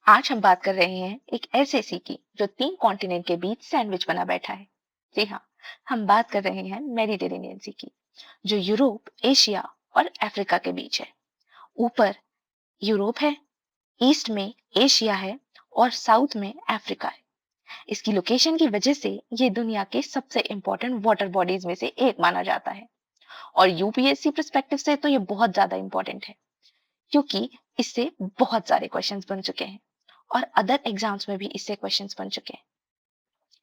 आज हम बात कर रहे हैं एक ऐसे सी की जो 3 कॉन्टिनेंट के बीच सैंडविच बना बैठा है। जी हाँ, हम बात कर रहे हैं मेडिटेरेनियन सी की, जो यूरोप, एशिया और अफ्रीका के बीच है। ऊपर यूरोप है, ईस्ट में एशिया है और साउथ में अफ्रीका है। इसकी लोकेशन की वजह से ये दुनिया के सबसे इंपॉर्टेंट वाटर बॉडीज में से एक माना जाता है। और यूपीएससी पर्सपेक्टिव से तो ये बहुत ज्यादा इंपॉर्टेंट है, क्योंकि इससे बहुत सारे क्वेश्चंस बन चुके हैं और अदर एग्जाम्स में भी इससे क्वेश्चंस बन चुके हैं।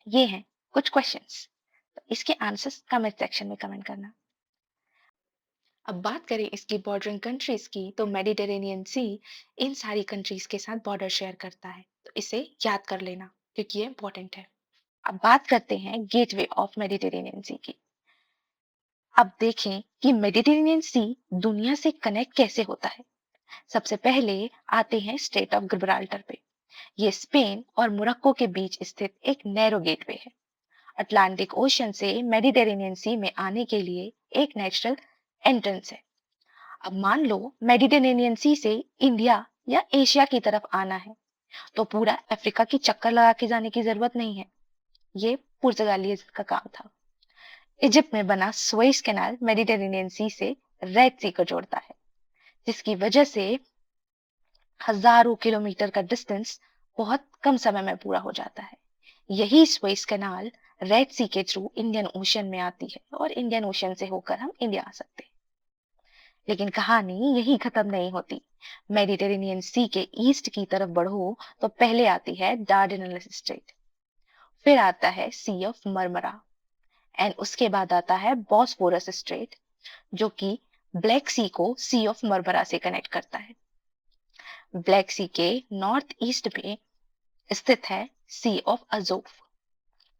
ये हैं कुछ क्वेश्चंस, तो इसके आंसर्स कमेंट सेक्शन में कमेंट करना। अब बात करें इसकी बॉर्डरिंग कंट्रीज की, तो मेडिटेरेनियन सी इन सारी कंट्रीज के साथ बॉर्डर शेयर करता है, तो इसे याद कर लेना क्योंकि ये इंपॉर्टेंट है। अब बात करते हैं गेटवे ऑफ मेडिटेरेनियन सी की। अब देखें कि मेडिटेरेनियन सी दुनिया से कनेक्ट कैसे होता है। सबसे पहले आते हैं स्ट्रेट ऑफ गिब्राल्टर पे। ये स्पेन और मोरक्को के बीच स्थित एक नैरो गेटवे है। अटलांटिक ओशन से मेडिटेरेनियन सी में आने के लिए एक नेचुरल एंट्रेंस है। अब मान लो मेडिटेरेनियन सी से इंडिया या एशिया की तरफ आना है, तो पूरा अफ्रीका की चक्कर लगा के जाने की जरूरत नहीं है। ये पुर्तगालियों का काम था। इजिप्ट में बना सुएज कैनाल मेडिटेरेनियन सी से रेड सी को जोड़ता है, जिसकी वजह से हजारों किलोमीटर का डिस्टेंस बहुत कम समय में पूरा हो जाता है। यही स्वेज कैनाल रेड सी के थ्रू इंडियन ओशन में आती है और इंडियन ओशन से होकर हम इंडिया आ सकते हैं। लेकिन कहानी यही खत्म नहीं होती। मेडिटेरेनियन सी के ईस्ट की तरफ बढ़ो तो पहले आती है डार्डेनल्स स्ट्रेट, फिर आता है सी ऑफ मरमरा, एंड उसके बाद आता है बॉस्फोरस स्ट्रेट, जो कि ब्लैक सी को सी ऑफ मरमरा से कनेक्ट करता है। ब्लैक सी के नॉर्थ ईस्ट में स्थित है सी ऑफ अजोव।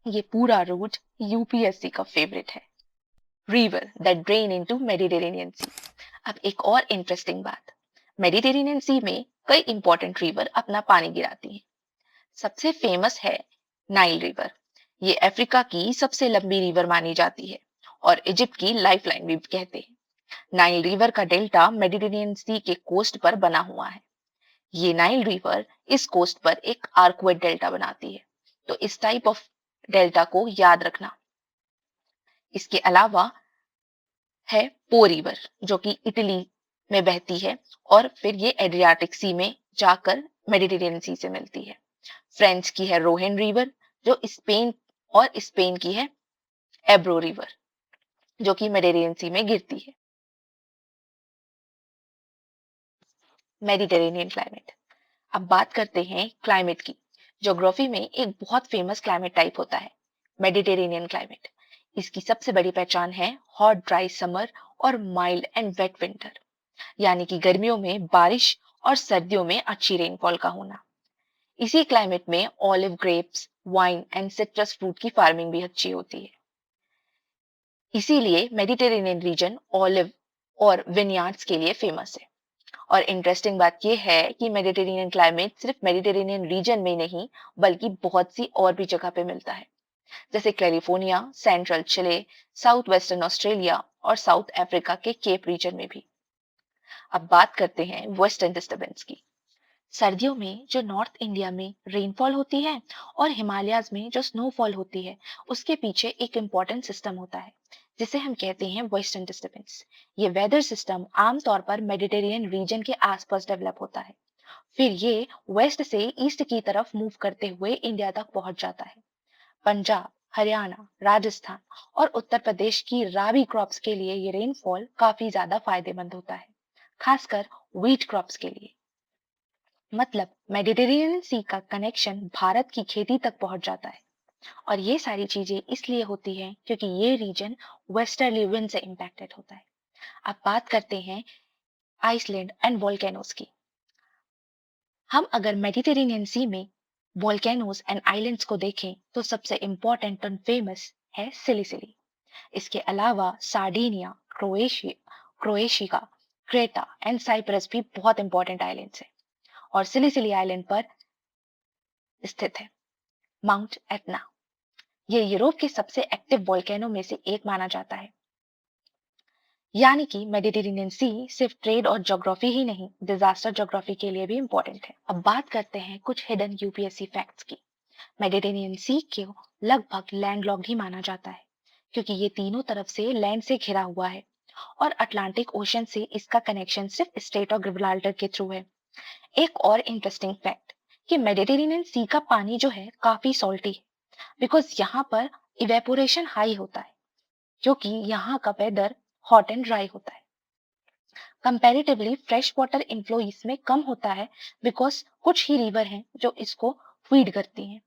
ये पूरा रूट यूपीएससी का फेवरेट है। River that drain into Mediterranean sea. अब एक और इंटरेस्टिंग बात, मेडिटेरेनियन सी में कई इंपॉर्टेंट रिवर अपना पानी गिराती हैं। सबसे फेमस है नाइल रिवर। ये अफ्रीका की सबसे लंबी रिवर मानी जाती है और इजिप्ट की लाइफलाइन भी कहते हैं। नाइल रिवर का डेल्टा मेडिटेरेनियन सी के कोस्ट पर बना हुआ है। ये नाइल रिवर इस कोस्ट पर एक आर्कवेट डेल्टा बनाती है, तो इस टाइप ऑफ डेल्टा को याद रखना। इसके अलावा है पो रिवर, जो कि इटली में बहती है और फिर ये एड्रियाटिक सी में जाकर मेडिटेरेनियन सी से मिलती है। फ्रेंच की है रोहेन रिवर, जो स्पेन, और स्पेन की है एब्रो रिवर, जो कि मेडिटेरेनियन सी में गिरती है। Mediterranean climate. अब बात करते हैं क्लाइमेट की। ज्योग्राफी में एक बहुत फेमस क्लाइमेट टाइप होता है मेडिटेरेनियन क्लाइमेट। इसकी सबसे बड़ी पहचान है हॉट ड्राई समर और माइल्ड एंड वेट विंटर, यानी कि गर्मियों में बारिश और सर्दियों में अच्छी रेनफॉल का होना। इसी क्लाइमेट में olive grapes, wine and citrus fruit की फार्मिंग भी अच्छी होती है। इसीलिए मेडिटेरेनियन रीजन ऑलिव और विनयार्ड्स के लिए फेमस है। और इंटरेस्टिंग बात यह है कि मेडिटेरेनियन क्लाइमेट सिर्फ मेडिटेरेनियन रीजन में नहीं, बल्कि बहुत सी और भी जगह पे मिलता है, जैसे कैलिफोर्निया, सेंट्रल चिले, साउथ वेस्टर्न ऑस्ट्रेलिया और साउथ अफ्रीका के केप रीजन में भी। अब बात करते हैं वेस्टर्न डिस्टर्बेंस की। सर्दियों में जो नॉर्थ इंडिया में रेनफॉल होती है और हिमालयाज में जो स्नोफॉल होती है, उसके पीछे एक इम्पॉर्टेंट सिस्टम होता है, जिसे हम कहते हैं वेस्टर्न डिस्टर्बेंस। ये वेदर सिस्टम आमतौर पर मेडिटेरेनियन रीजन के आसपास डेवलप होता है, फिर ये वेस्ट से ईस्ट की तरफ मूव करते हुए इंडिया तक पहुंच जाता है। पंजाब, हरियाणा, राजस्थान और उत्तर प्रदेश की राबी क्रॉप्स के लिए ये रेनफॉल काफी ज्यादा फायदेमंद होता है, खासकर व्हीट क्रॉप्स के लिए। मतलब मेडिटेरेनियन सी का कनेक्शन भारत की खेती तक पहुंच जाता है। और ये सारी चीजें इसलिए होती हैं क्योंकि ये रीजन वेस्टर्ली विंड से इंपैक्टेड होता है। अब बात करते हैं आइसलैंड एंड वोल्केनोस की। हम अगर मेडिटेरेनियन सी में वोल्केनोस एंड आइलैंड्स को देखें, तो सबसे इंपॉर्टेंट और फेमस है सिलिसिली। इसके अलावा Sardinia, Croatia, Crete and Cyprus भी बहुत इंपॉर्टेंट आइलैंड्स हैं। और सिलिसिली आइलैंड पर स्थित है माउंट एटना। ये यूरोप के सबसे एक्टिव वोल्केनो में से एक माना जाता है। यानी कि मेडिटेरेनियन सी सिर्फ ट्रेड और ज्योग्राफी ही नहीं, डिजास्टर ज्योग्राफी के लिए भी इम्पोर्टेंट है। अब बात करते हैं कुछ हिडन यूपीएससी फैक्ट्स की। मेडिटेरेनियन सी को लगभग लैंडलॉक्ड ही माना जाता है, क्योंकि ये तीनों तरफ से लैंड से घिरा हुआ है और अटलांटिक ओशन से इसका कनेक्शन सिर्फ स्ट्रेट ऑफ गिब्राल्टर के थ्रू है। एक और इंटरेस्टिंग फैक्ट कि मेडिटेरेनियन सी का पानी जो है काफी सॉल्टी है, बिकॉज यहाँ पर इवेपोरेशन हाई होता है, क्योंकि यहाँ का वेदर हॉट एंड ड्राई होता है। कंपैरेटिवली फ्रेश वाटर इनफ्लो इसमें कम होता है, बिकॉज कुछ ही रिवर हैं जो इसको फीड करती हैं।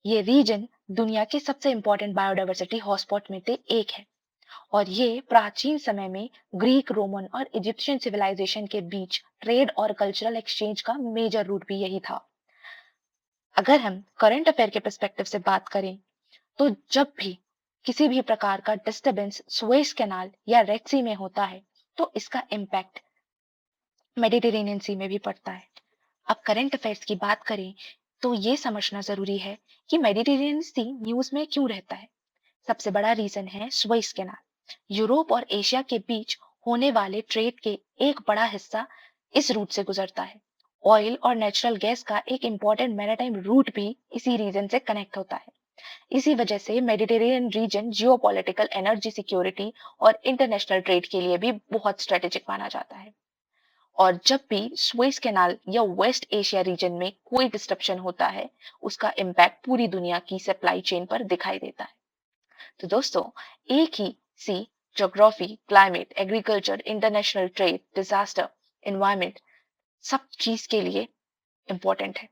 ये रीजन दुनिया के सबसे इंपॉर्टेंट बायोडाइवर्सिटी हॉटस्पॉट में से एक है, और ये प्राचीन समय में ग्रीक, रोमन और इजिप्शियन सिविलाइजेशन के बीच ट्रेड और कल्चरल एक्सचेंज का मेजर रूट भी यही था। अगर हम करंट अफेयर के पर्सपेक्टिव से बात करें, तो जब भी किसी भी प्रकार का डिस्टरबेंस सुएज कैनाल या रेड सी में होता है, तो इसका इम्पैक्ट मेडिटेरेनियन सी में भी पड़ता है। अब करंट अफेयर्स की बात करें, तो ये समझना जरूरी है कि मेडिटेरेनियन सी न्यूज में क्यों रहता है। सबसे बड़ा रीजन है सुएज कैनाल। यूरोप और एशिया के बीच होने वाले ट्रेड के एक बड़ा हिस्सा इस रूट से गुजरता है। ऑयल और नेचुरल गैस का एक इंपॉर्टेंट मैरीटाइम रूट भी इसी रीजन से कनेक्ट होता है। इसी वजह से Mediterranean reason geopolitical, energy security और इंटरनेशनल ट्रेड के लिए भी बहुत स्ट्रेटेजिक माना जाता है। और जब भी सुएज कैनाल या वेस्ट एशिया रीजन में कोई डिस्ट्रप्शन होता है, उसका इम्पैक्ट पूरी दुनिया की सप्लाई चेन पर दिखाई देता है। तो दोस्तों, एक ही सी geography, climate, agriculture, international trade, disaster, environment सब चीज के लिए इम्पोर्टेंट है,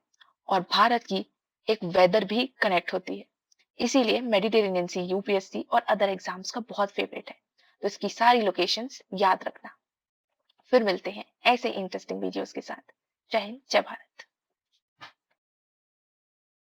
और भारत की एक वेदर भी कनेक्ट होती है। इसीलिए मेडिटेरेनियन सी यूपीएससी और अदर एग्जाम्स का बहुत फेवरेट है। तो इसकी सारी लोकेशंस याद रखना। फिर मिलते हैं ऐसे इंटरेस्टिंग वीडियोस के साथ। जय हिंद, जय भारत।